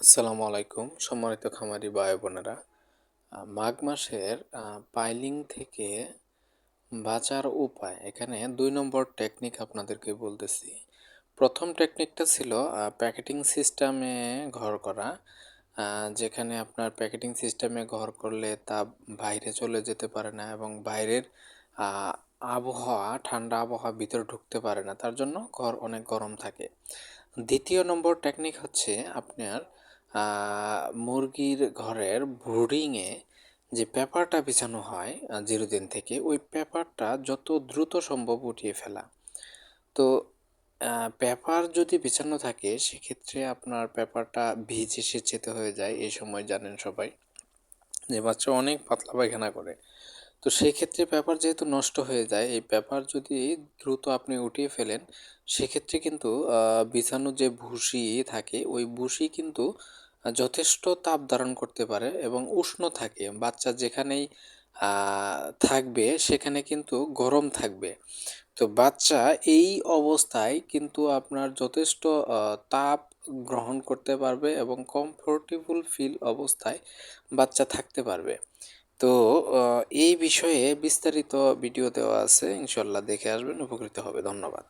আসসালামু আলাইকুম সম্মানিত খামারি ভাই বোনেরা। মাঘ মাসের পাইলিং থেকে বাঁচার উপায় এখানে ২ নম্বর টেকনিক আপনাদেরকে বলতেছি। ১ম টেকনিকটা ছিল প্যাকেটিং সিস্টেমে ঘর করা। যেখানে আপনার প্যাকেটিং সিস্টেমে ঘর করলে তাপ বাইরে চলে যেতে পারে না এবং বাইরের আ আবহাওয়া ঠান্ডা আবহাওয়া ভিতরে ঢুকতে পারে না। তার জন্য ঘর অনেক গরম থাকে। ২য় নম্বর টেকনিক হচ্ছে আপনার আ মুরগির ঘরের ব্রুডিংয়ে যে পেপারটা বিছানো হয় ০ দিন থেকে, ওই পেপারটা যত দ্রুত সম্ভব উঠিয়ে ফেলা। তো পেপার যদি বিছানো থাকে সেক্ষেত্রে আপনার পেপারটা ভিজে সেচেতে হয়ে যায়। এই সময় জানেন সবাই যে বাচ্চা অনেক পাতলা পায়খানা করে। তো সেক্ষেত্রে পেপার যেহেতু নষ্ট হয়ে যায়, এই পেপার যদি দ্রুত আপনি উঠিয়ে ফেলেন, সেক্ষেত্রে কিন্তু বিছানো যে ভুসি থাকে, ওই ভুসি কিন্তু যথেষ্ট তাপ ধারণ করতে পারে এবং উষ্ণ থাকে। বাচ্চা যেখানেই আ থাকবে সেখানে কিন্তু গরম থাকবে। তো বাচ্চা এই অবস্থায় কিন্তু আপনার যথেষ্ট আ তাপ গ্রহণ করতে পারবে এবং কমফোর্টেবল ফিল অবস্থায় বাচ্চা থাকতে পারবে। তো অ এই বিষয়ে বিস্তারিত ভিডিও দেওয়া আছে। ইনশাআল্লাহ দেখে আসবেন, উপকৃত হবে। ধন্যবাদ।